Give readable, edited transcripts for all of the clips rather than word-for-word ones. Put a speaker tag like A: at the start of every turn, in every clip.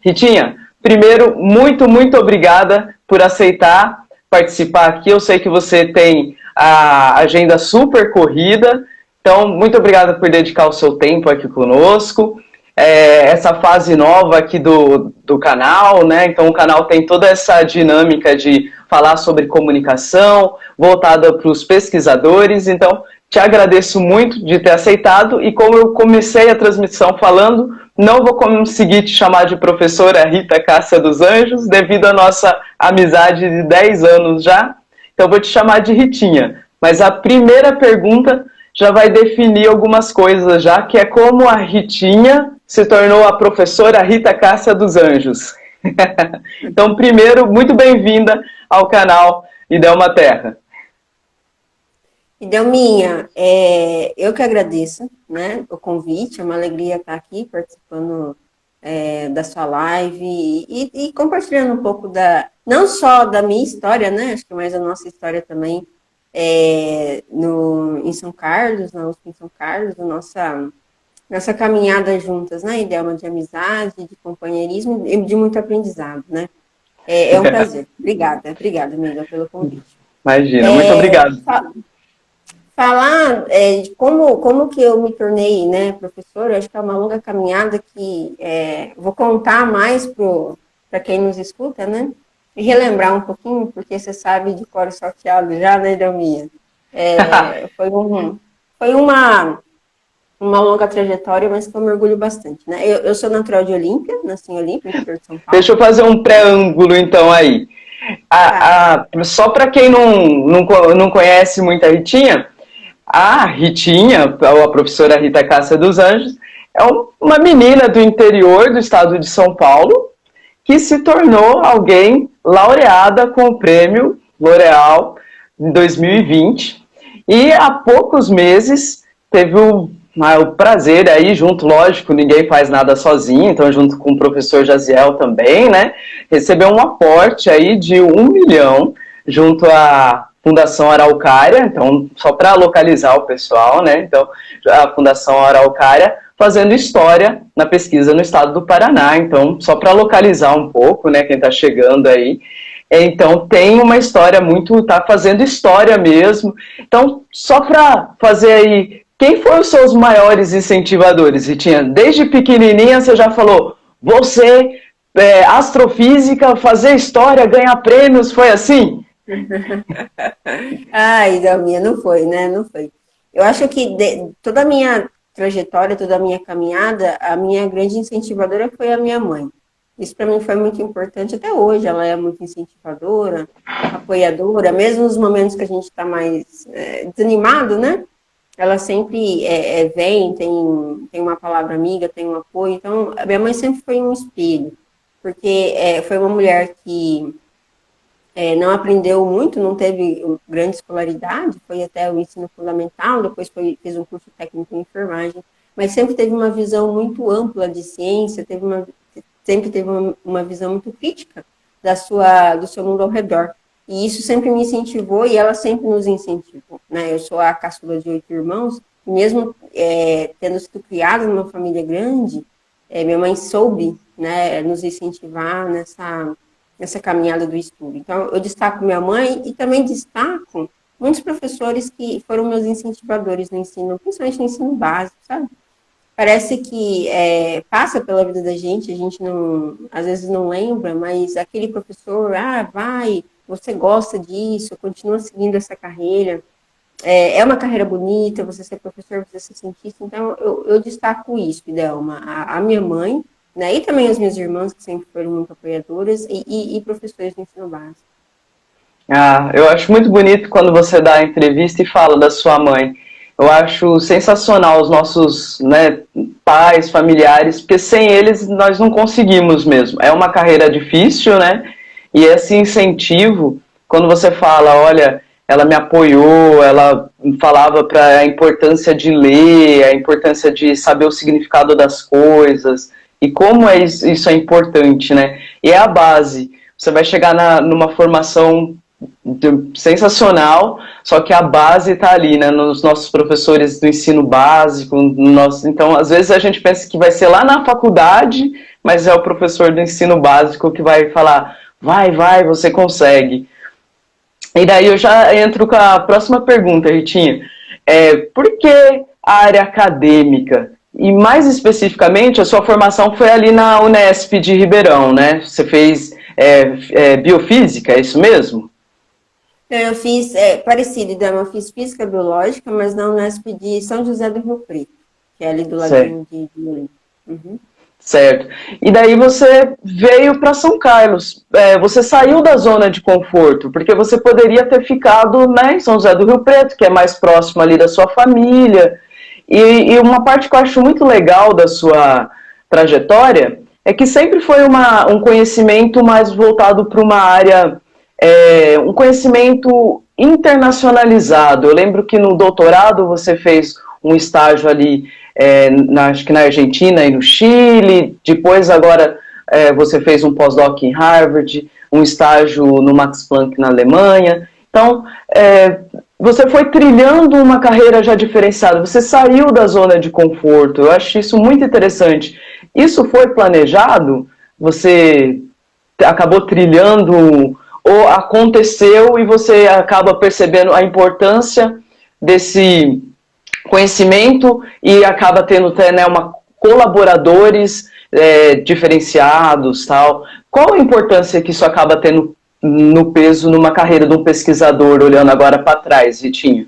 A: Ritinha, primeiro, muito obrigada por aceitar participar aqui. Eu sei que você tem a agenda super corrida, então muito obrigada por dedicar o seu tempo aqui conosco. Essa fase nova aqui do canal, né? Então o canal tem toda essa dinâmica de falar sobre comunicação, voltada para os pesquisadores. Então, te agradeço muito de ter aceitado, e como eu comecei a transmissão falando, não vou conseguir te chamar de professora Rita Cássia dos Anjos, devido à nossa amizade de 10 anos já, então vou te chamar de Ritinha. Mas a primeira pergunta já vai definir algumas coisas já, que é como a Ritinha se tornou a professora Rita Cássia dos Anjos. Então, primeiro, muito bem-vinda ao canal Idelma Terra.
B: Idelminha, eu que agradeço, né, o convite, é uma alegria estar aqui participando da sua live e compartilhando um pouco não só da minha história, né, acho que mais a nossa história também em São Carlos, na USP em São Carlos, nossa caminhada juntas, né, Idelma, de amizade, de companheirismo e de muito aprendizado, né. É um prazer. Obrigada, amiga, pelo convite.
A: Imagina, muito obrigado.
B: Falar de como que eu me tornei, né, professora, acho que é uma longa caminhada que vou contar mais para quem nos escuta, né, e relembrar um pouquinho, porque você sabe de cor salteado já, né, Delminha? Foi uma longa trajetória, mas que eu me orgulho bastante, né? Eu sou natural de Olímpia, nasci em Olímpia, no interior de São Paulo.
A: Deixa eu fazer um preâmbulo, então, aí. Só para quem não conhece muito a Ritinha, a professora Rita Cássia dos Anjos, é uma menina do interior do estado de São Paulo que se tornou alguém laureada com o prêmio L'Oréal em 2020. E há poucos meses teve o prazer aí, junto, lógico, ninguém faz nada sozinho, então junto com o professor Jaziel também, né, recebeu um aporte aí de 1 milhão junto à Fundação Araucária, então só para localizar o pessoal, né, então a Fundação Araucária fazendo história na pesquisa no estado do Paraná, então só para localizar um pouco, né, quem está chegando aí. Então tem uma história tá fazendo história mesmo. Então, só para fazer aí, quem foram os seus maiores incentivadores, Ritinha? Desde pequenininha você já falou, você, astrofísica, fazer história, ganhar prêmios, foi assim?
B: Ai, Dalminha, não foi, né? Não foi. Eu acho que toda a minha trajetória, toda a minha caminhada, a minha grande incentivadora foi a minha mãe. Isso para mim foi muito importante, até hoje ela é muito incentivadora, apoiadora, mesmo nos momentos que a gente está mais desanimado, né? Ela sempre vem, tem uma palavra amiga, tem um apoio. Então, a minha mãe sempre foi um espelho, porque foi uma mulher que não aprendeu muito, não teve grande escolaridade, foi até o ensino fundamental, depois fez um curso técnico em enfermagem, mas sempre teve uma visão muito ampla de ciência, sempre teve uma visão muito crítica do seu mundo ao redor. E isso sempre me incentivou e ela sempre nos incentivou, né? Eu sou a caçula de 8 irmãos, e mesmo tendo sido criada numa família grande, minha mãe soube, né, nos incentivar nessa caminhada do estudo. Então, eu destaco minha mãe e também destaco muitos professores que foram meus incentivadores no ensino, principalmente no ensino básico, sabe? Parece que passa pela vida da gente, a gente não, às vezes não lembra, mas aquele professor, vai, você gosta disso, continua seguindo essa carreira, é uma carreira bonita, você ser professor, você ser cientista, então eu destaco isso, Idelma, a minha mãe, né, e também as minhas irmãs, que sempre foram muito apoiadoras, e professores do ensino básico.
A: Eu acho muito bonito quando você dá a entrevista e fala da sua mãe. Eu acho sensacional os nossos, né, pais, familiares, porque sem eles nós não conseguimos mesmo. É uma carreira difícil, né? E esse incentivo, quando você fala, olha, ela me apoiou, ela falava para a importância de ler, a importância de saber o significado das coisas, e como isso é importante, né? E é a base. Você vai chegar numa formação sensacional, só que a base está ali, né, nos nossos professores do ensino básico, então às vezes a gente pensa que vai ser lá na faculdade, mas é o professor do ensino básico que vai falar, vai, você consegue. E daí eu já entro com a próxima pergunta, Ritinha. Por que a área acadêmica? E mais especificamente, a sua formação foi ali na Unesp de Ribeirão, né? Você fez biofísica, é isso mesmo?
B: Eu fiz parecido, então, eu fiz física biológica, mas na Unesp de São José do Rio Preto, que é ali do ladinho de Olinda. Uhum.
A: Certo. E daí você veio para São Carlos. Você saiu da zona de conforto, porque você poderia ter ficado, né, em São José do Rio Preto, que é mais próximo ali da sua família. E uma parte que eu acho muito legal da sua trajetória é que sempre foi um conhecimento mais voltado para uma área, um conhecimento internacionalizado. Eu lembro que no doutorado você fez um estágio ali, acho que na Argentina e no Chile, depois agora você fez um pós-doc em Harvard, um estágio no Max Planck na Alemanha. Então, você foi trilhando uma carreira já diferenciada, você saiu da zona de conforto, eu acho isso muito interessante. Isso foi planejado? Você acabou trilhando ou aconteceu e você acaba percebendo a importância desse conhecimento e acaba tendo né, colaboradores diferenciados, tal. Qual a importância que isso acaba tendo no peso numa carreira de um pesquisador, olhando agora para trás, Vitinho?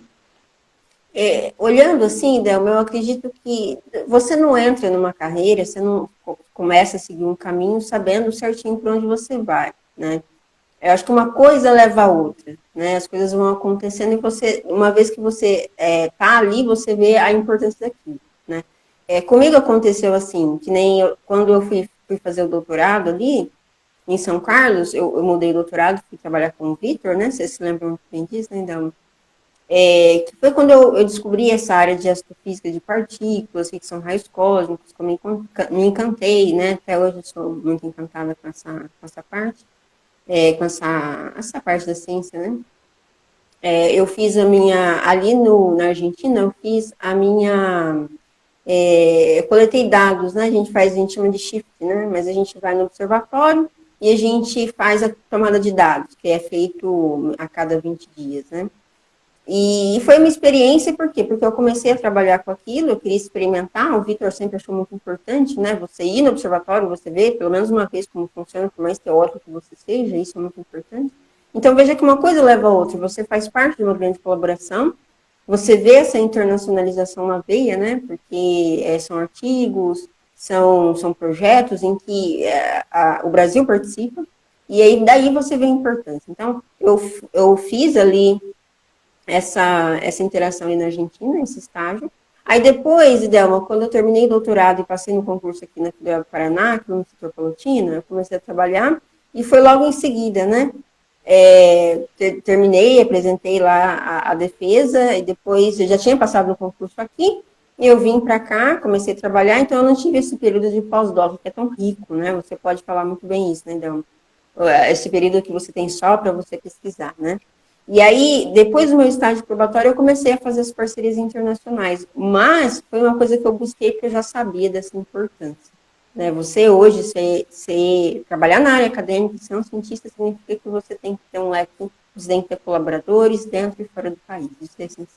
B: Olhando assim, Delma, eu acredito que você não entra numa carreira, você não começa a seguir um caminho sabendo certinho para onde você vai, né? Eu acho que uma coisa leva a outra, né? As coisas vão acontecendo e você, uma vez que você tá ali, você vê a importância daquilo, né? Comigo aconteceu assim, que nem quando eu fui fazer o doutorado ali, em São Carlos, eu mudei o doutorado, fui trabalhar com o Vitor, né? Vocês se lembram muito bem disso, né? Então, que foi quando eu descobri essa área de astrofísica de partículas, que são raios cósmicos, que eu me encantei, né? Até hoje eu sou muito encantada com essa parte. Com essa parte da ciência, né? Eu fiz ali na Argentina, eu fiz eu coletei dados, né? A gente chama de shift, né? Mas a gente vai no observatório e a gente faz a tomada de dados, que é feito a cada 20 dias, né? E foi uma experiência, por quê? Porque eu comecei a trabalhar com aquilo, eu queria experimentar, o Vitor sempre achou muito importante, né? Você ir no observatório, você ver, pelo menos uma vez como funciona, por mais teórico que você seja, isso é muito importante. Então, veja que uma coisa leva a outra, você faz parte de uma grande colaboração, você vê essa internacionalização na veia, né? Porque são artigos, são projetos em que o Brasil participa, e aí daí você vê a importância. Então, eu fiz ali essa interação aí na Argentina, esse estágio. Aí depois, Idelma, quando eu terminei o doutorado e passei no concurso aqui na Federal do Paraná, no setor Palotina, eu comecei a trabalhar e foi logo em seguida, né? Terminei, apresentei lá a defesa e depois eu já tinha passado no concurso aqui e eu vim para cá, comecei a trabalhar, então eu não tive esse período de pós-doc que é tão rico, né? Você pode falar muito bem isso, né, Idelma? Esse período que você tem só para você pesquisar, né? E aí, depois do meu estágio probatório, eu comecei a fazer as parcerias internacionais. Mas foi uma coisa que eu busquei porque eu já sabia dessa importância. Né? Você hoje, trabalhar na área acadêmica, ser um cientista, significa que você tem que ter um leque, você tem que ter colaboradores dentro e fora do país. Isso é essencial.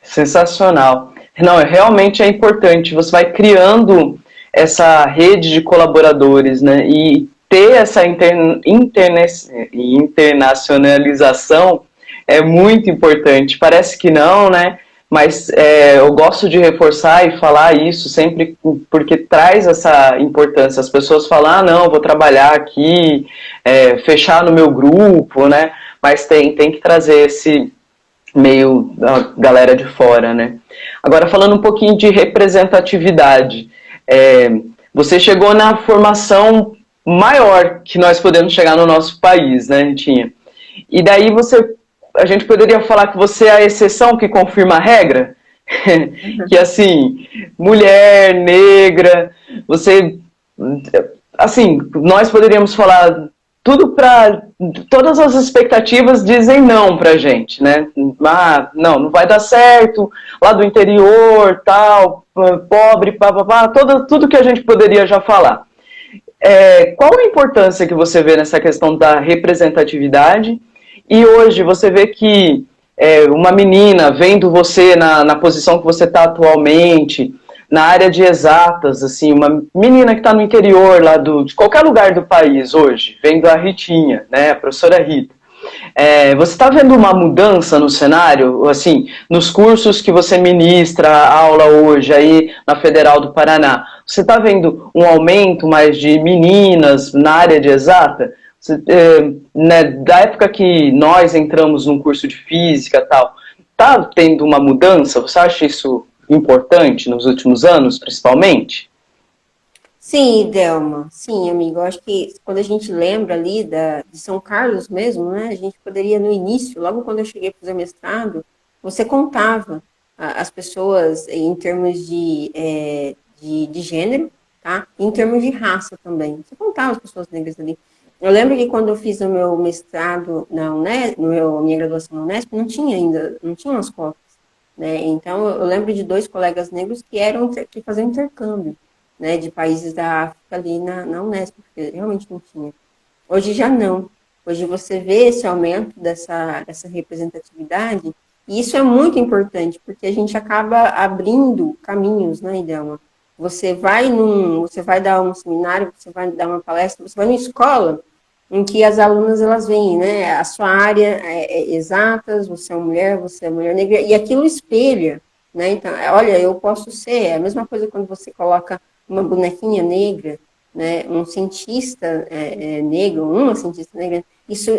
A: Sensacional. Não, realmente é importante. Você vai criando essa rede de colaboradores, né? E ter essa internacionalização é muito importante. Parece que não, né? Mas eu gosto de reforçar e falar isso sempre porque traz essa importância. As pessoas falam, não, vou trabalhar aqui, fechar no meu grupo, né? Mas tem que trazer esse meio da galera de fora, né? Agora, falando um pouquinho de representatividade, você chegou na formação maior que nós podemos chegar no nosso país, né, Ritinha? E daí a gente poderia falar que você é a exceção que confirma a regra? Que assim, mulher, negra, você, assim, nós poderíamos falar todas as expectativas dizem não pra gente, né? Não vai dar certo, lá do interior, tal, pobre, papapá, tudo que a gente poderia já falar. Qual a importância que você vê nessa questão da representatividade? E hoje você vê que uma menina, vendo você na posição que você está atualmente, na área de exatas, assim, uma menina que está no interior lá de qualquer lugar do país hoje, vendo a Ritinha, né, a professora Rita, você está vendo uma mudança no cenário, assim, nos cursos que você ministra aula hoje aí na Federal do Paraná? Você está vendo um aumento mais de meninas na área de exata? Né, da época que nós entramos num curso de física e tal, está tendo uma mudança? Você acha isso importante nos últimos anos, principalmente?
B: Sim, Delma. Sim, amigo. Eu acho que quando a gente lembra ali de São Carlos mesmo, né? A gente poderia, no início, logo quando eu cheguei a fazer mestrado, você contava as pessoas em termos de gênero, tá? E em termos de raça também. Você contava as pessoas negras ali. Eu lembro que quando eu fiz o meu mestrado na Unesp, minha graduação na Unesp, não tinha ainda, não tinha as cotas, né? Então, eu lembro de 2 colegas negros que faziam intercâmbio, né, de países da África ali na Unesp, porque realmente não tinha. Hoje já não. Hoje você vê esse aumento dessa representatividade, e isso é muito importante, porque a gente acaba abrindo caminhos, né, Idelma? Você vai dar um seminário, você vai dar uma palestra, você vai numa escola em que as alunas elas veem, né, a sua área exatas, você é mulher, você é mulher negra, e aquilo espelha, né? Então, olha, eu posso ser, é a mesma coisa quando você coloca uma bonequinha negra, né, um cientista negro, uma cientista negra, isso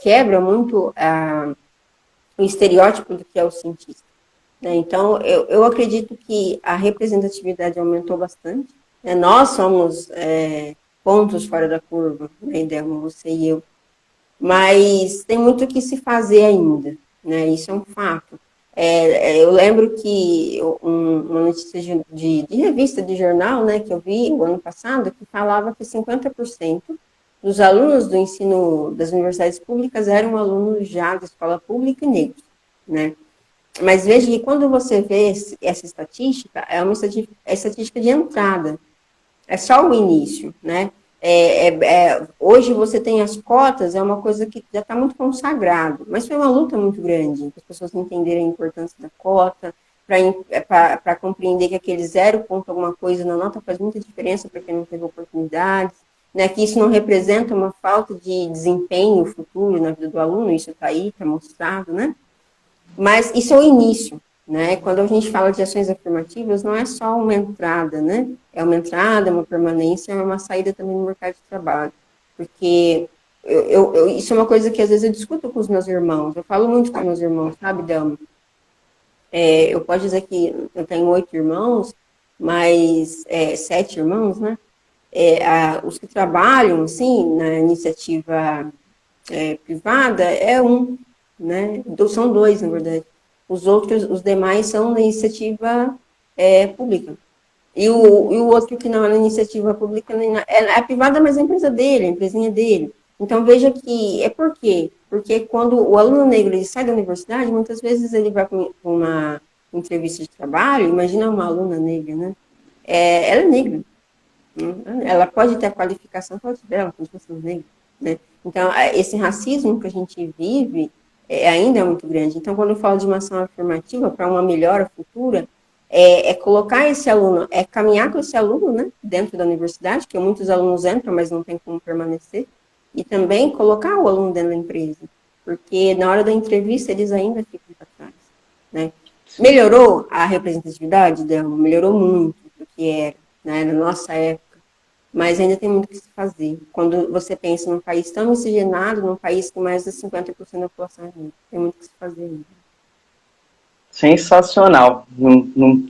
B: quebra muito o estereótipo do que é o cientista, né? Então, eu acredito que a representatividade aumentou bastante, né? Nós somos pontos fora da curva, né, Delma, você e eu, mas tem muito o que se fazer ainda, né? Isso é um fato. Eu lembro que uma notícia de revista, de jornal, né, que eu vi o ano passado, que falava que 50% dos alunos do ensino das universidades públicas eram alunos já da escola pública e negros, né? Mas veja que quando você vê essa estatística, é uma estatística de entrada, é só o início, né? Hoje você tem as cotas, é uma coisa que já está muito consagrado, mas foi uma luta muito grande, para as pessoas entenderem a importância da cota, para compreender que aquele 0 ponto alguma coisa na nota faz muita diferença para quem não teve oportunidades, né, que isso não representa uma falta de desempenho futuro na vida do aluno, isso está aí, está mostrado, né? Mas isso é o início, né? Quando a gente fala de ações afirmativas, não é só uma entrada, né? É uma entrada, uma permanência, é uma saída também no mercado de trabalho. Porque isso é uma coisa que às vezes eu discuto com os meus irmãos. Eu falo muito com meus irmãos, sabe, Delma? Eu posso dizer que eu tenho 8 irmãos, mas 7 irmãos, né? Os que trabalham, assim, na iniciativa privada é um, né? São 2, na verdade. Os demais são na iniciativa pública. E o outro que não é na iniciativa pública, é privada, mas é a empresa dele, a empresinha dele. Então, veja que por quê? Porque quando o aluno negro ele sai da universidade, muitas vezes ele vai para uma entrevista de trabalho, imagina uma aluna negra, né? Ela é negra. Ela pode ter a qualificação que ela tiver, ela continua sendo negra, né? Então, esse racismo que a gente vive ainda é muito grande. Então, quando eu falo de uma ação afirmativa para uma melhora futura, colocar esse aluno, caminhar com esse aluno, né, dentro da universidade, que muitos alunos entram, mas não tem como permanecer, e também colocar o aluno dentro da empresa, porque na hora da entrevista eles ainda ficam para trás, né? Melhorou a representatividade dela? Melhorou muito do que era, né, na nossa época, mas ainda tem muito que se fazer. Quando você pensa num país tão miscigenado, num país com mais de 50% da população é negra, tem muito que se fazer ainda.
A: Sensacional. Não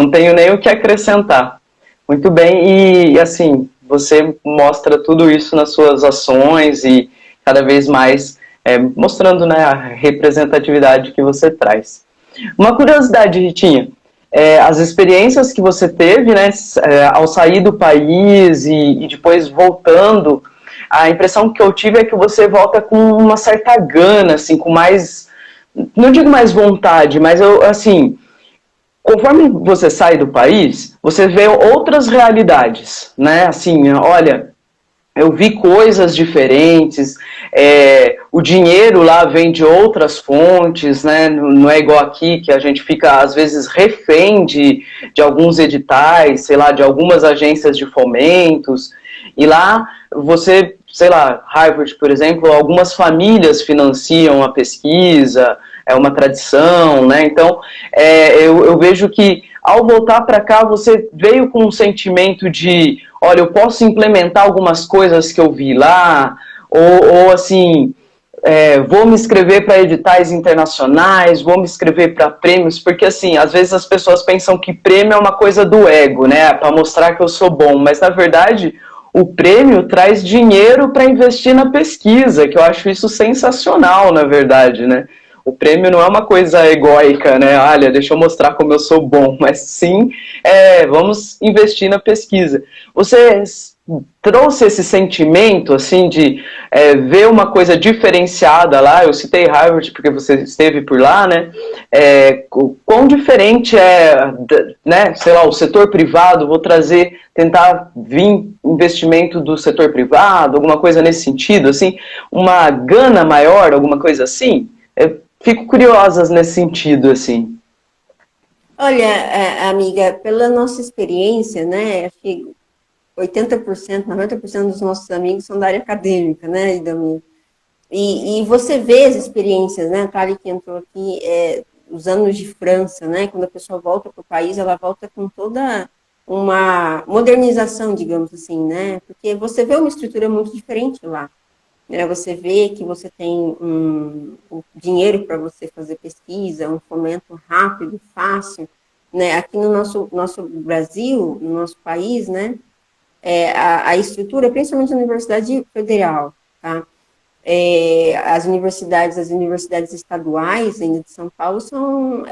A: tenho nem o que acrescentar. Muito bem, e assim, você mostra tudo isso nas suas ações e cada vez mais mostrando, né, a representatividade que você traz. Uma curiosidade, Ritinha, as experiências que você teve, né, ao sair do país e depois voltando, a impressão que eu tive é que você volta com uma certa gana, assim, com mais, não digo mais vontade, mas eu, assim, conforme você sai do país, você vê outras realidades, né? Assim, olha, eu vi coisas diferentes, o dinheiro lá vem de outras fontes, né? Não é igual aqui, que a gente fica, às vezes, refém de alguns editais, sei lá, de algumas agências de fomentos, e lá você, sei lá, Harvard, por exemplo, algumas famílias financiam a pesquisa, é uma tradição, né? Então, eu vejo que ao voltar para cá, você veio com um sentimento de, olha, eu posso implementar algumas coisas que eu vi lá, ou assim, vou me inscrever para editais internacionais, vou me inscrever para prêmios, porque assim, às vezes as pessoas pensam que prêmio é uma coisa do ego, né? Para mostrar que eu sou bom, mas na verdade o prêmio traz dinheiro para investir na pesquisa, que eu acho isso sensacional, na verdade, né? O prêmio não é uma coisa egóica, né? Olha, deixa eu mostrar como eu sou bom, mas sim, vamos investir na pesquisa. Você trouxe esse sentimento, assim, de ver uma coisa diferenciada lá? Eu citei Harvard porque você esteve por lá, né? Quão diferente né? Sei lá, o setor privado, vou tentar vir investimento do setor privado, alguma coisa nesse sentido, assim, uma gana maior, alguma coisa assim? Fico curiosa nesse sentido, assim.
B: Olha, amiga, pela nossa experiência, né, acho que 80%, 90% dos nossos amigos são da área acadêmica, né, e você vê as experiências, né, a Thali que entrou aqui, os anos de França, né, quando a pessoa volta para o país, ela volta com toda uma modernização, digamos assim, né, porque você vê uma estrutura muito diferente lá. Você vê que você tem um dinheiro para você fazer pesquisa, um fomento rápido, fácil, né? Aqui no nosso Brasil, no nosso país, né? A estrutura, principalmente a Universidade Federal, tá? As universidades estaduais ainda de São Paulo são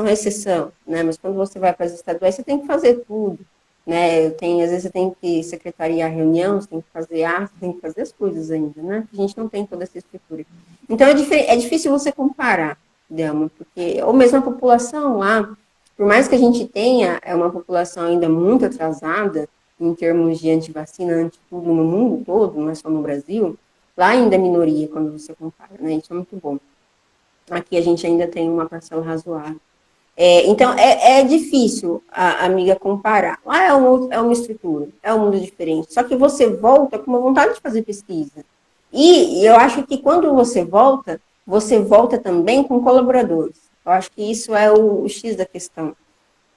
B: exceção, né? Mas quando você vai para as estaduais, você tem que fazer tudo, né? Às vezes você tem que secretariar reunião, você tem que fazer arte, tem que fazer as coisas ainda, né? A gente não tem toda essa estrutura. Então é difícil você comparar, Delma, porque ou mesmo a população lá, por mais que a gente tenha uma população ainda muito atrasada em termos de antivacina, anti-tudo no mundo todo, não é só no Brasil, lá ainda é minoria quando você compara, né? Isso é muito bom. Aqui a gente ainda tem uma parcela razoável. Então, é difícil, amiga, comparar. Lá é uma estrutura, é um mundo diferente. Só que você volta com uma vontade de fazer pesquisa. E eu acho que quando você volta também com colaboradores. Eu acho que isso é o X da questão.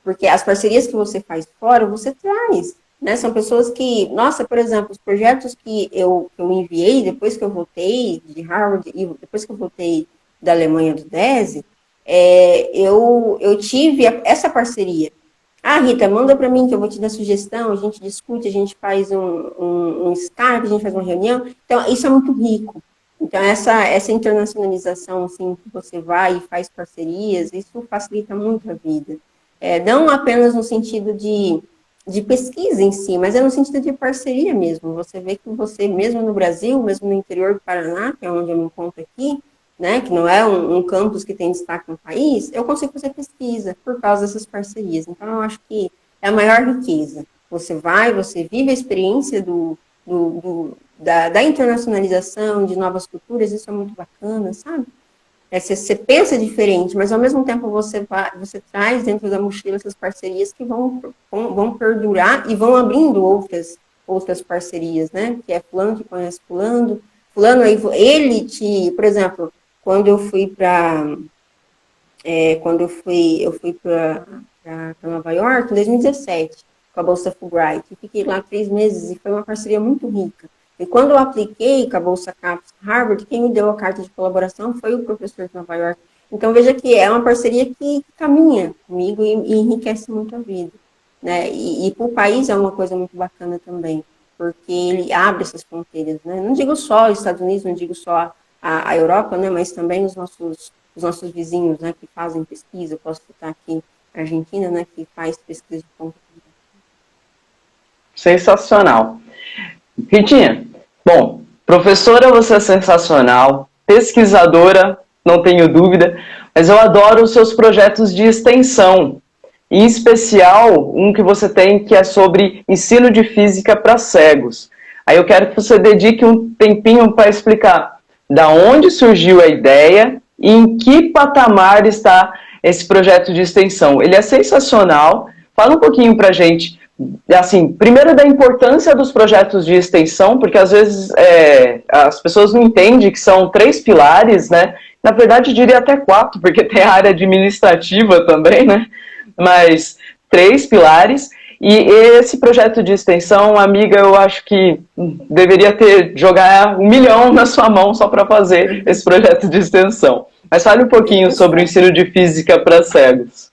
B: Porque as parcerias que você faz fora, você traz. Né? São pessoas que, nossa, por exemplo, os projetos que eu enviei depois que eu voltei de Harvard e depois que eu voltei da Alemanha do DESE, eu tive essa parceria. Ah, Rita, manda para mim que eu vou te dar sugestão, a gente discute, a gente faz um Skype, a gente faz uma reunião. Então, isso é muito rico. Então, essa internacionalização, assim, que você vai e faz parcerias, isso facilita muito a vida. Não apenas no sentido de pesquisa em si, mas é no sentido de parceria mesmo. Você vê que você, mesmo no Brasil, mesmo no interior do Paraná, que é onde eu me encontro aqui, né, que não é um campus que tem destaque no país, eu consigo fazer pesquisa por causa dessas parcerias. Então, eu acho que é a maior riqueza. Você vive a experiência da internacionalização, de novas culturas, isso é muito bacana, sabe? Você pensa diferente, mas ao mesmo tempo você traz dentro da mochila essas parcerias que vão perdurar e vão abrindo outras parcerias, né? Que é fulano que conhece fulano aí por exemplo, quando eu fui para Nova York em 2017 com a Bolsa Fulbright, fiquei lá 3 meses e foi uma parceria muito rica. E quando eu apliquei com a Bolsa CAPES Harvard, quem me deu a carta de colaboração foi o professor de Nova York. Então, veja que é uma parceria que caminha comigo e enriquece muito a vida. Né? E para o país é uma coisa muito bacana também, porque ele abre essas fronteiras. Né? Não digo só os Estados Unidos, não digo só a Europa, né? Mas também os nossos vizinhos, né? Que fazem pesquisa. Eu posso citar aqui a Argentina, né? Que faz pesquisa de ponta.
A: Sensacional. Ritinha, bom, professora, você é sensacional, pesquisadora, não tenho dúvida, mas eu adoro os seus projetos de extensão. em especial um que você tem que é sobre ensino de física para cegos. Aí eu quero que você dedique um tempinho para explicar da onde surgiu a ideia e em que patamar está esse projeto de extensão. Ele é sensacional. Fala um pouquinho para a gente, assim, primeiro da importância dos projetos de extensão, porque às vezes as pessoas não entendem que são 3 pilares, né? Na verdade, eu diria até 4, porque tem a área administrativa também, né? Mas 3 pilares. E esse projeto de extensão, amiga, eu acho que deveria jogar 1 milhão na sua mão só para fazer esse projeto de extensão. Mas fale um pouquinho sobre o ensino de física para cegos.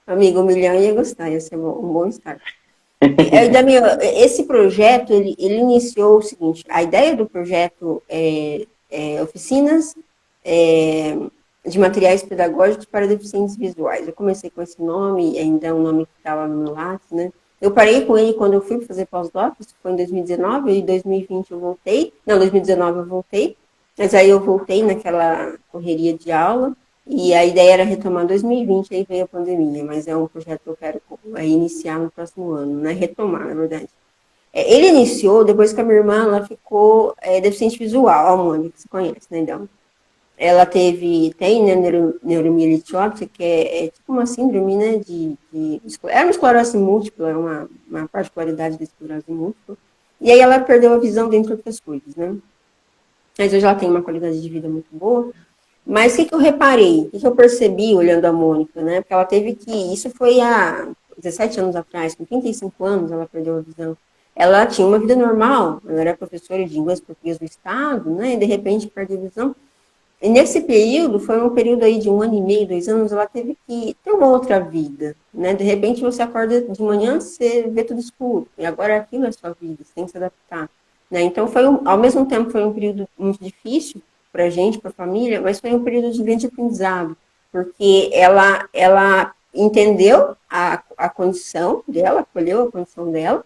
B: Amigo, 1 milhão ia gostar, ia ser um bom start. Esse projeto, ele iniciou o seguinte, a ideia do projeto é oficinas de materiais pedagógicos para deficientes visuais. Eu comecei com esse nome, ainda é um nome que está lá no meu Lattes, né? Eu parei com ele quando eu fui fazer pós-doc, isso foi em 2019, e em 2020 eu voltei, não, 2019 eu voltei, mas aí eu voltei naquela correria de aula, e a ideia era retomar em 2020, aí veio a pandemia, mas é um projeto que eu quero iniciar no próximo ano, né? Retomar, na verdade. Ele iniciou depois que a minha irmã ela ficou deficiente visual, a Mônica, que você conhece, né, então? Ela tem, né, neuromielite óptica, que é tipo uma síndrome, né, é uma esclerose múltipla, é uma particularidade da esclerose múltipla, e aí ela perdeu a visão dentre outras coisas, né? Mas hoje ela tem uma qualidade de vida muito boa. Mas o que eu reparei, o que eu percebi olhando a Mônica, né? Porque ela teve isso foi há 17 anos atrás, com 35 anos ela perdeu a visão. Ela tinha uma vida normal, ela era professora de inglês e português do estado, né? E de repente perdeu a visão. E nesse período, foi um período aí de 1 ano e meio, 2 anos, ela teve que ter uma outra vida, né? De repente você acorda de manhã, você vê tudo escuro, e agora aquilo é a sua vida, você tem que se adaptar, né? Então ao mesmo tempo foi um período muito difícil para a gente, para a família, mas foi um período de grande aprendizado, porque ela entendeu a condição dela, acolheu a condição dela,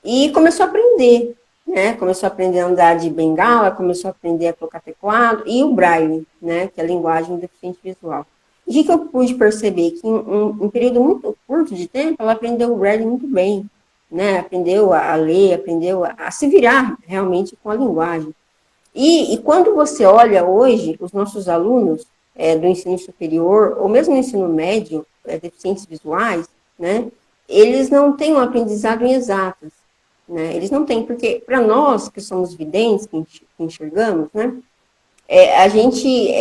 B: e começou a aprender, né? Começou a aprender a andar de bengala, começou a aprender a tocar teclado e o braille, né? Que é a linguagem do deficiente visual. E o que eu pude perceber? Que em um período muito curto de tempo, ela aprendeu o braille muito bem, né? Aprendeu a ler, aprendeu a se virar realmente com a linguagem. E quando você olha hoje os nossos alunos do ensino superior, ou mesmo no ensino médio, deficientes visuais, né? Eles não têm um aprendizado em exatas. Né? Eles não têm, porque para nós que somos videntes, que enxergamos, né? A gente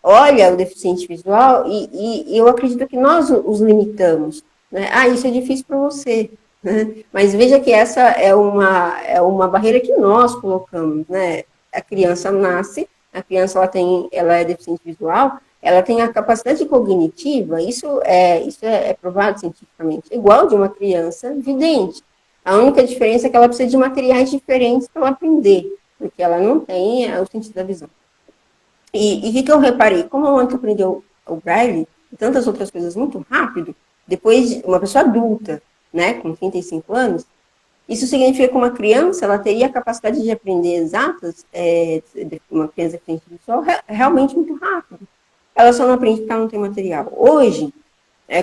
B: olha o deficiente visual e eu acredito que nós os limitamos. Né? Ah, isso é difícil para você. Né? Mas veja que essa é uma barreira que nós colocamos. Né? A criança nasce, a criança ela é deficiente visual, ela tem a capacidade cognitiva, isso é provado cientificamente, igual de uma criança vidente. A única diferença é que ela precisa de materiais diferentes para ela aprender, porque ela não tem o sentido da visão. E o que eu reparei? Como a Mônica aprendeu o Braille e tantas outras coisas muito rápido, depois de uma pessoa adulta, né, com 35 anos, isso significa que uma criança ela teria a capacidade de aprender exatas, uma criança que tem visual, realmente muito rápido. Ela só não aprende porque ela não tem material. Hoje,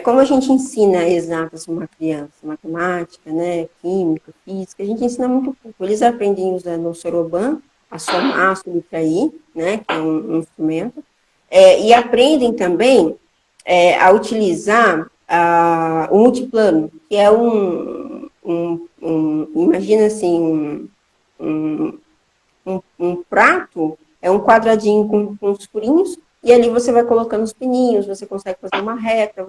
B: como a gente ensina exatas para uma criança, matemática, né, química, física, a gente ensina muito pouco. Eles aprendem usando o soroban, a somar, a subtrair, né, que é um instrumento, e aprendem também a utilizar o multiplano, que é imagina assim, um prato, é um quadradinho com os furinhos, e ali você vai colocando os pininhos, você consegue fazer uma reta,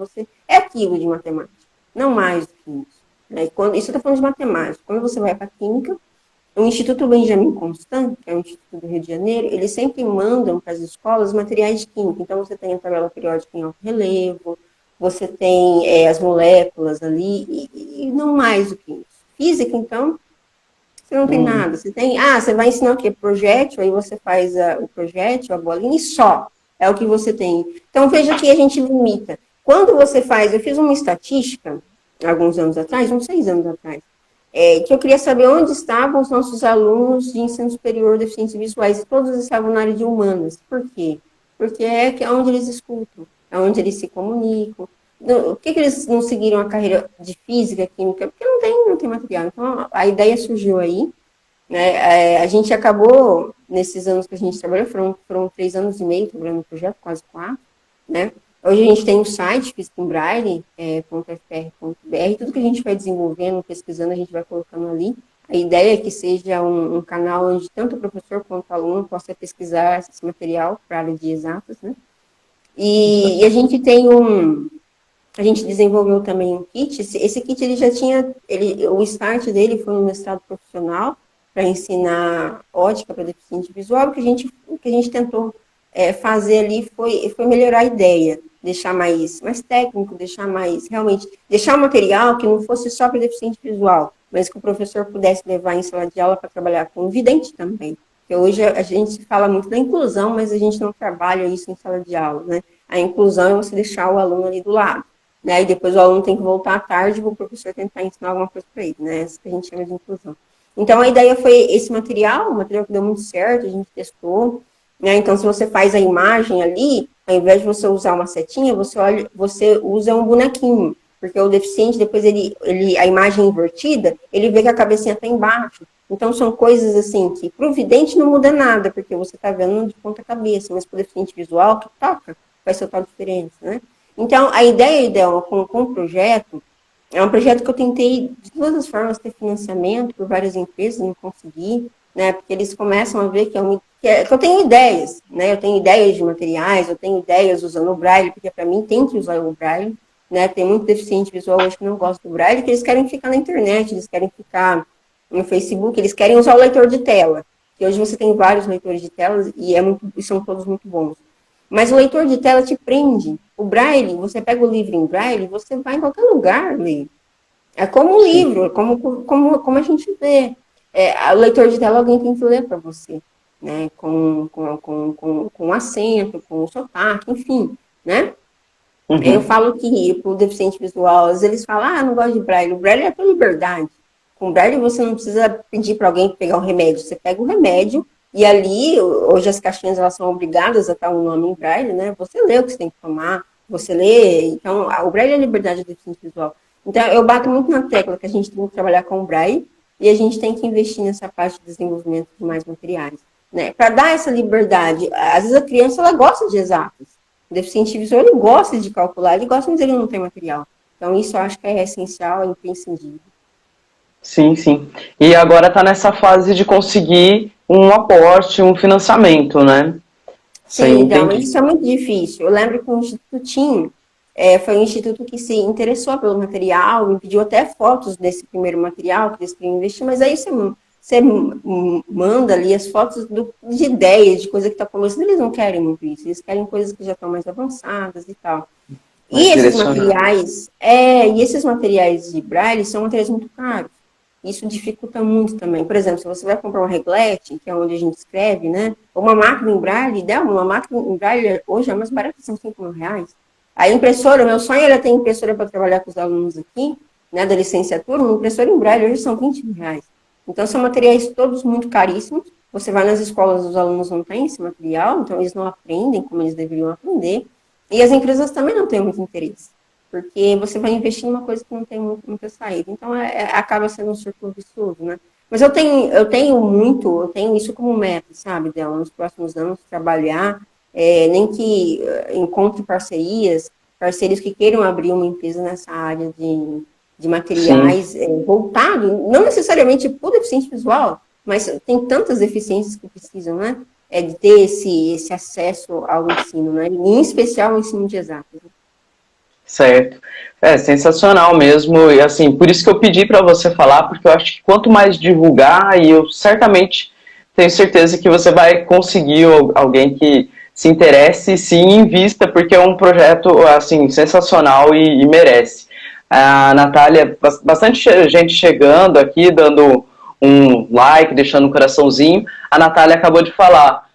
B: é aquilo de matemática, não mais do que isso. Né? Isso eu estou falando de matemática. Quando você vai para a química, o Instituto Benjamin Constant, que é o Instituto do Rio de Janeiro, eles sempre mandam para as escolas materiais de química. Então, você tem a tabela periódica em alto relevo, você tem as moléculas ali, e não mais do que isso. Física, então, você não tem nada. Você vai ensinar o quê? Projétil, aí você faz o projétil, a bolinha, e só. É o que você tem. Então, veja que a gente limita. Quando você eu fiz uma estatística, alguns anos atrás, uns 6 anos atrás, que eu queria saber onde estavam os nossos alunos de ensino superior deficientes visuais, e todos estavam na área de humanas. Por quê? Porque é onde eles escutam, é onde eles se comunicam. Por que eles não seguiram a carreira de física, química? Porque não tem material. Então, a ideia surgiu aí, né? A gente acabou, nesses anos que a gente trabalhou, foram 3 anos e meio trabalhando no projeto, quase 4, né? Hoje a gente tem um site, Física em Braille, .fr.br, tudo que a gente vai desenvolvendo, pesquisando, a gente vai colocando ali. A ideia é que seja um canal onde tanto o professor quanto o aluno possa pesquisar esse material para a área de exatas, né? E a gente tem a gente desenvolveu também um kit. Esse kit ele já tinha, o start dele foi um mestrado profissional para ensinar ótica para deficiente visual. O que a gente tentou fazer ali foi melhorar a ideia, deixar mais técnico, deixar um material que não fosse só para deficiente visual, mas que o professor pudesse levar em sala de aula para trabalhar com o vidente também. Porque hoje a gente fala muito da inclusão, mas a gente não trabalha isso em sala de aula, né? A inclusão é você deixar o aluno ali do lado, né? E depois o aluno tem que voltar à tarde para o professor tentar ensinar alguma coisa para ele, né? Isso que a gente chama de inclusão. Então, a ideia foi esse material, um material que deu muito certo, a gente testou, né? Então, se você faz a imagem ali, ao invés de você usar uma setinha, você usa um bonequinho, porque o deficiente, depois a imagem invertida, ele vê que a cabecinha está embaixo. Então, são coisas assim que para o vidente não muda nada, porque você está vendo de ponta cabeça, mas para o deficiente visual, que toca, faz total diferença, né? Então, a ideia dela com o projeto, é um projeto que eu tentei, de todas as formas, ter financiamento por várias empresas, não consegui, né? Porque eles começam a ver que eu tenho ideias, né? Eu tenho ideias de materiais, eu tenho ideias usando o Braille, porque para mim tem que usar o Braille, né? Tem muito deficiente visual hoje que não gosta do Braille, que eles querem ficar na internet, eles querem ficar no Facebook, eles querem usar o leitor de tela. Que hoje você tem vários leitores de telas e são todos muito bons. Mas o leitor de tela te prende. O Braille, você pega o livro em Braille, você vai em qualquer lugar ler. É como um livro, como a gente vê. O leitor de tela alguém tem que ler para você, né? Com acento, com sotaque, enfim, né?
A: Uhum.
B: Eu falo que para o deficiente visual, às vezes eles falam, não gosto de Braille. O Braille é para liberdade. Com Braille você não precisa pedir para alguém pegar o remédio. Você pega o remédio e ali, hoje as caixinhas elas são obrigadas a estar um nome em Braille, né? Você lê o que você tem que tomar, você lê. Então, o Braille é a liberdade do deficiente visual. Então, eu bato muito na tecla que a gente tem que trabalhar com o Braille e a gente tem que investir nessa parte de desenvolvimento de mais materiais, né? Para dar essa liberdade. Às vezes a criança ela gosta de exatas. O deficiente visual ele gosta de calcular, ele gosta, mas ele não tem material. Então, isso eu acho que é essencial, é imprescindível.
A: Sim, sim. E agora está nessa fase de conseguir um aporte, um financiamento, né?
B: Sim, então, isso é muito difícil. Eu lembro que o Instituto TIM foi um instituto que se interessou pelo material, me pediu até fotos desse primeiro material que eles queriam investir, mas aí você manda ali as fotos de ideias, de coisa que está começando, eles não querem muito isso, eles querem coisas que já estão mais avançadas e tal. E esses materiais de Braille são materiais muito caros. Isso dificulta muito também. Por exemplo, se você vai comprar um reglete, que é onde a gente escreve, né? Ou uma máquina em Braille, uma máquina em Braille hoje é mais barata, são R$5.000. A impressora, meu sonho era ter impressora para trabalhar com os alunos aqui, né, da licenciatura, uma impressora em Braille hoje são R$20.000. Então, são materiais todos muito caríssimos. Você vai nas escolas, os alunos não têm esse material, então eles não aprendem como eles deveriam aprender. E as empresas também não têm muito interesse, porque você vai investir em uma coisa que não tem muita saída. Então, acaba sendo um círculo vicioso, né? Mas eu tenho isso como meta, sabe, dela, nos próximos anos, trabalhar, nem que encontre parceiros que queiram abrir uma empresa nessa área de materiais voltado, não necessariamente para o deficiente visual, mas tem tantas deficiências que precisam, né? De ter esse acesso ao ensino, né? Em especial ao ensino de exatas.
A: Certo. É sensacional mesmo, e assim, por isso que eu pedi para você falar, porque eu acho que quanto mais divulgar, e eu certamente tenho certeza que você vai conseguir alguém que se interesse e se invista, porque é um projeto, assim, sensacional e merece. A Natália, bastante gente chegando aqui, dando um like, deixando um coraçãozinho. A Natália acabou de falar,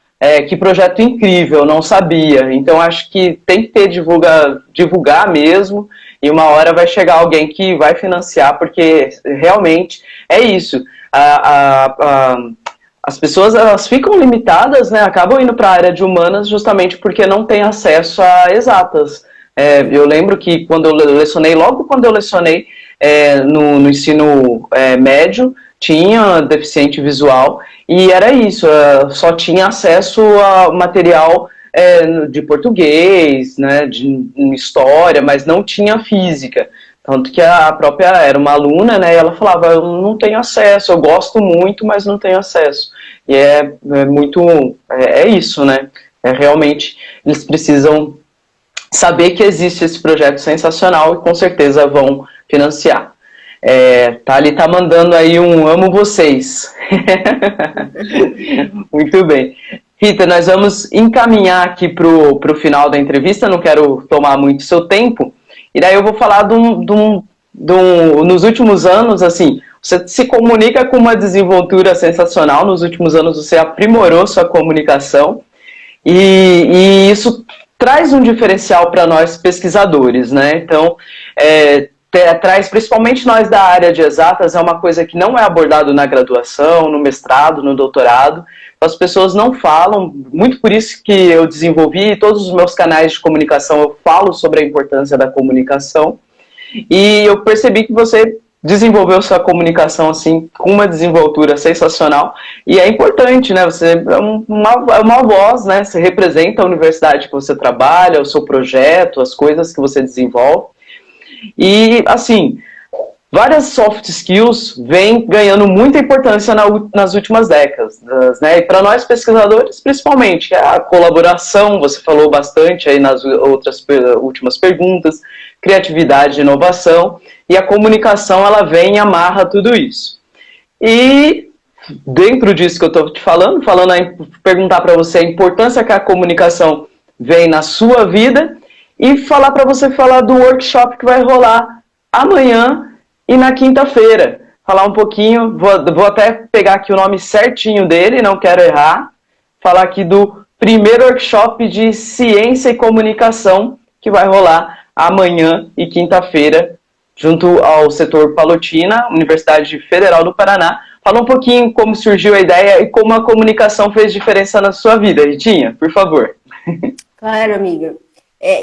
A: que projeto incrível, não sabia. Então acho que tem que ter divulgar mesmo, e uma hora vai chegar alguém que vai financiar, porque realmente é isso. As pessoas elas ficam limitadas, né, acabam indo para a área de humanas justamente porque não tem acesso a exatas. Eu lembro que quando eu lecionei, logo quando eu lecionei no ensino médio, tinha deficiente visual e era isso, só tinha acesso a material de português, né, de história, mas não tinha física. Tanto que a própria era uma aluna, né, e ela falava, eu não tenho acesso, eu gosto muito, mas não tenho acesso. E é isso, né, realmente eles precisam saber que existe esse projeto sensacional e com certeza vão financiar. Thali tá mandando aí um amo vocês. Muito bem. Rita, nós vamos encaminhar aqui para o final da entrevista, não quero tomar muito seu tempo, e daí eu vou falar nos últimos anos, assim, você se comunica com uma desenvoltura sensacional, nos últimos anos você aprimorou sua comunicação, e isso traz um diferencial para nós pesquisadores, né? Então, traz, principalmente nós da área de exatas, é uma coisa que não é abordado na graduação, no mestrado, no doutorado. As pessoas não falam, muito por isso que eu desenvolvi todos os meus canais de comunicação, eu falo sobre a importância da comunicação. E eu percebi que você desenvolveu sua comunicação assim com uma desenvoltura sensacional e é importante, né? Você é uma voz, né? Você representa a universidade que você trabalha, o seu projeto, as coisas que você desenvolve. E assim, várias soft skills vêm ganhando muita importância nas últimas décadas, né? E para nós pesquisadores, principalmente, a colaboração, você falou bastante aí nas últimas perguntas, criatividade, inovação, e a comunicação, ela vem e amarra tudo isso. E dentro disso que eu estou te falando, perguntar para você a importância que a comunicação vem na sua vida e falar para você falar do workshop que vai rolar amanhã e na quinta-feira. Falar um pouquinho, vou até pegar aqui o nome certinho dele, não quero errar, falar aqui do primeiro workshop de ciência e comunicação que vai rolar amanhã e quinta-feira, junto ao setor Palotina, Universidade Federal do Paraná. Fala um pouquinho como surgiu a ideia e como a comunicação fez diferença na sua vida, Ritinha, por favor.
B: Claro, amiga.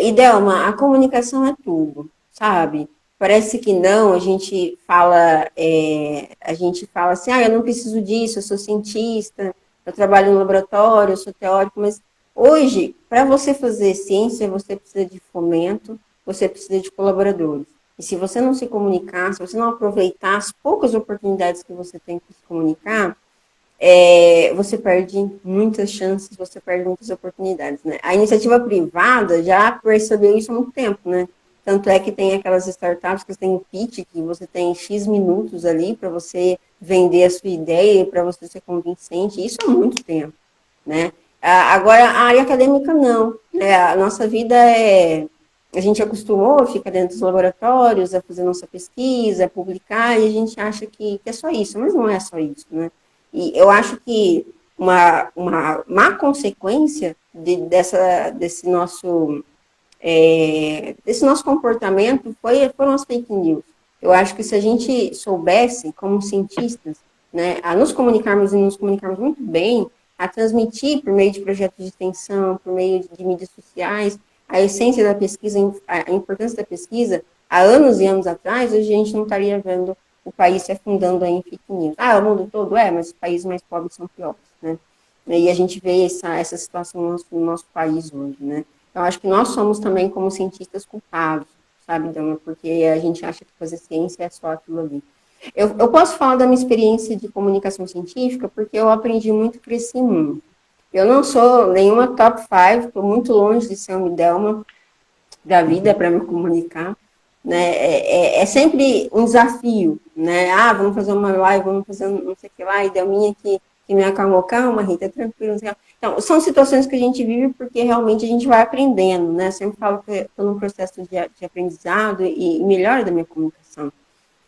B: Idelma, a comunicação é tudo, sabe? Parece que não, a gente fala assim, eu não preciso disso, eu sou cientista, eu trabalho no laboratório, eu sou teórico, mas hoje, para você fazer ciência, você precisa de fomento, você precisa de colaboradores. E se você não se comunicar, se você não aproveitar as poucas oportunidades que você tem para se comunicar, você perde muitas chances, você perde muitas oportunidades, né? A iniciativa privada já percebeu isso há muito tempo, né? Tanto é que tem aquelas startups que tem o pitch, que você tem X minutos ali para você vender a sua ideia, para você ser convincente, isso há muito tempo, né? Agora, a área acadêmica não, né? A nossa vida a gente acostumou a ficar dentro dos laboratórios, a fazer nossa pesquisa, a publicar, e a gente acha que é só isso, mas não é só isso, né? E eu acho que uma má consequência desse nosso comportamento foram as fake news. Eu acho que se a gente soubesse, como cientistas, né, a nos comunicarmos e nos comunicarmos muito bem, a transmitir por meio de projetos de extensão, por meio de mídias sociais, a essência da pesquisa, a importância da pesquisa, há anos e anos atrás, hoje a gente não estaria vendo o país se afundando em fake news. O mundo todo mas os países mais pobres são piores, né? E a gente vê essa situação no nosso país hoje, né? Então, acho que nós somos também, como cientistas, culpados, sabe, Dama? Porque a gente acha que fazer ciência é só aquilo ali. Eu posso falar da minha experiência de comunicação científica, porque eu aprendi muito e cresci muito. Eu não sou nenhuma top 5, estou muito longe de ser uma Idelma da vida para me comunicar, né? É sempre um desafio, né? Vamos fazer uma live, vamos fazer não sei o que lá, Idelminha que me acalmou, calma, Rita, tranquilo. Então, são situações que a gente vive porque realmente a gente vai aprendendo, né? Eu sempre falo que estou num processo de aprendizado e melhora da minha comunicação.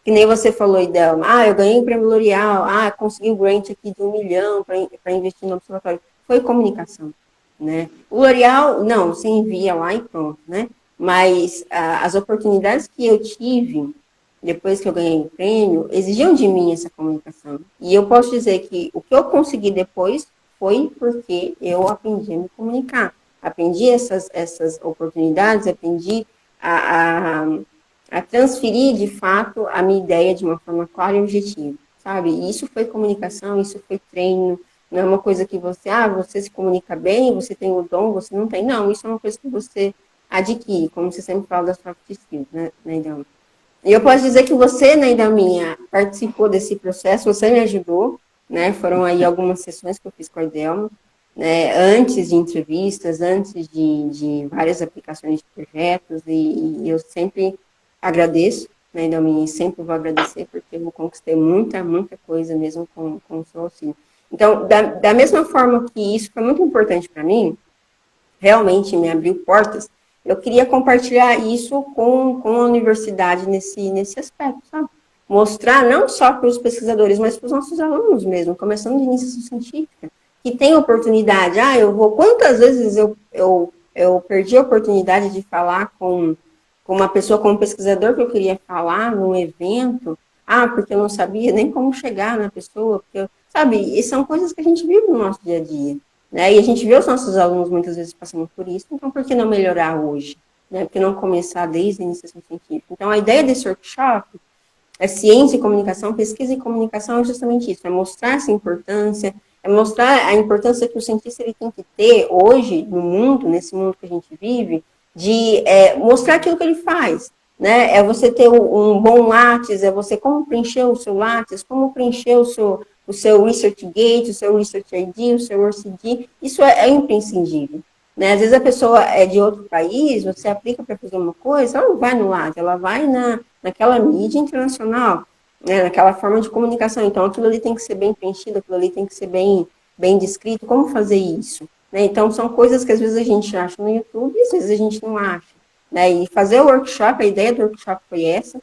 B: Que nem você falou, Idelma, eu ganhei o prêmio L'Oréal, consegui o grant aqui de 1 milhão para investir no observatório. Foi comunicação, né? O L'Oréal, não, você envia lá e pronto, né? Mas as oportunidades que eu tive depois que eu ganhei o prêmio, exigiam de mim essa comunicação. E eu posso dizer que o que eu consegui depois foi porque eu aprendi a me comunicar. aprendi essas oportunidades, aprendi a transferir, de fato, a minha ideia de uma forma clara e objetiva, sabe? E isso foi comunicação, isso foi treino, não é uma coisa que você se comunica bem, você tem o dom, você não tem. Não, isso é uma coisa que você adquire, como você sempre fala das soft skills, né, Idalma? E eu posso dizer que você, né, Idalminha, participou desse processo, você me ajudou, né? Foram aí algumas sessões que eu fiz com a Idelma, né, antes de entrevistas, antes de várias aplicações de projetos, e eu sempre agradeço, né, Idalminha, e sempre vou agradecer, porque eu conquistei muita coisa mesmo com o seu auxílio. Então, da mesma forma que isso foi muito importante para mim, realmente me abriu portas, eu queria compartilhar isso com a universidade nesse aspecto, sabe? Mostrar não só para os pesquisadores, mas para os nossos alunos mesmo, começando de iniciação científica, que tem oportunidade. Quantas vezes eu perdi a oportunidade de falar com uma pessoa, com um pesquisador que eu queria falar num evento, porque eu não sabia nem como chegar na pessoa, sabe, e são coisas que a gente vive no nosso dia a dia, né, e a gente vê os nossos alunos muitas vezes passando por isso, então por que não melhorar hoje, né, por que não começar desde a iniciação científica? Então a ideia desse workshop é ciência e comunicação, pesquisa e comunicação é justamente isso, é mostrar essa importância, é mostrar a importância que o cientista ele tem que ter hoje no mundo, nesse mundo que a gente vive, de mostrar aquilo que ele faz, né? É você ter um bom Lattes, é você como preencher o seu Lattes, como preencher o seu ResearchGate, o seu ResearchID, o seu ORCID, isso é imprescindível. Né? Às vezes a pessoa é de outro país, você aplica para fazer uma coisa, ela não vai no Lattes, ela vai naquela mídia internacional, né? Naquela forma de comunicação. Então, aquilo ali tem que ser bem preenchido, aquilo ali tem que ser bem descrito. Como fazer isso? Né? Então, são coisas que às vezes a gente acha no YouTube e às vezes a gente não acha. Né? E fazer o workshop, a ideia do workshop foi essa,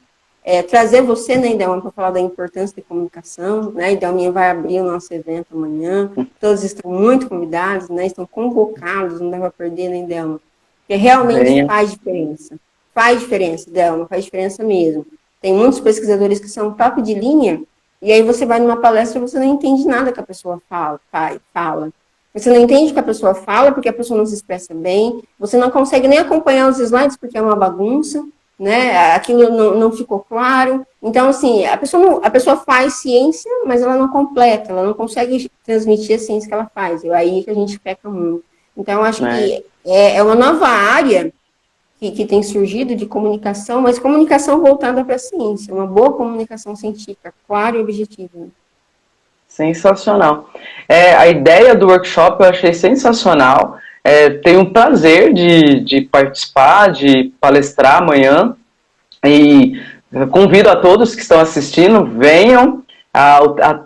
B: trazer você, né, Idelma, para falar da importância da comunicação, né, Idelminha vai abrir o nosso evento amanhã, todos estão muito convidados, né, estão convocados, não dá para perder, né, Idelma, porque realmente faz diferença, Idelma, faz diferença mesmo. Tem muitos pesquisadores que são top de linha, e aí você vai numa palestra e você não entende nada que a pessoa fala. Você não entende o que a pessoa fala, porque a pessoa não se expressa bem, você não consegue nem acompanhar os slides, porque é uma bagunça, né? Aquilo não ficou claro. Então, assim, a pessoa faz ciência, mas ela não completa, ela não consegue transmitir a ciência que ela faz. É aí que a gente peca muito. Então, eu acho que é uma nova área que tem surgido de comunicação, mas comunicação voltada para a ciência, uma boa comunicação científica, clara e objetiva.
A: Sensacional. A ideia do workshop eu achei sensacional. Tenho um prazer de participar, de palestrar amanhã. E convido a todos que estão assistindo, venham.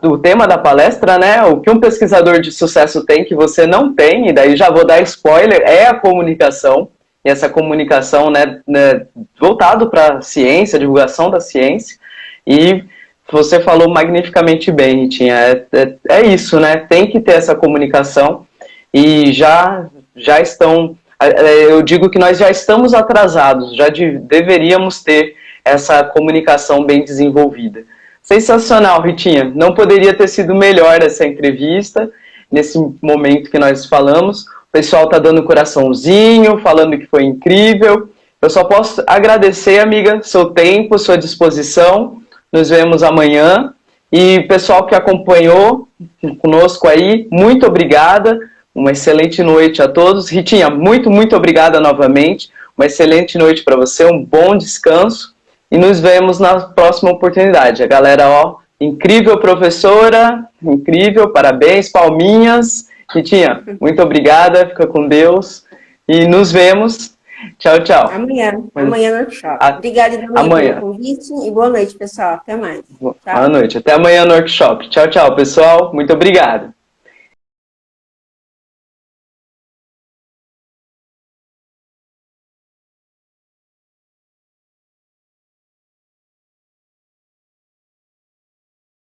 A: O tema da palestra, né? O que um pesquisador de sucesso tem que você não tem, e daí já vou dar spoiler, é a comunicação. E essa comunicação, né, voltado para a ciência, a divulgação da ciência. E você falou magnificamente bem, Ritinha. É isso, né? Tem que ter essa comunicação e já estão... Eu digo que nós já estamos atrasados, já deveríamos ter essa comunicação bem desenvolvida. Sensacional, Ritinha. Não poderia ter sido melhor essa entrevista, nesse momento que nós falamos. O pessoal está dando coraçãozinho, falando que foi incrível. Eu só posso agradecer, amiga, seu tempo, sua disposição. Nos vemos amanhã. E pessoal que acompanhou conosco aí, muito obrigada. Uma excelente noite a todos. Ritinha, muito obrigada novamente. Uma excelente noite para você, um bom descanso. E nos vemos na próxima oportunidade. A galera, incrível professora, incrível, parabéns, palminhas. Ritinha, muito obrigada, fica com Deus. E nos vemos. Tchau, tchau.
B: Amanhã no workshop. Obrigada pelo convite e boa noite, pessoal. Até mais.
A: Boa noite. Até amanhã no workshop. Tchau, pessoal. Muito obrigado.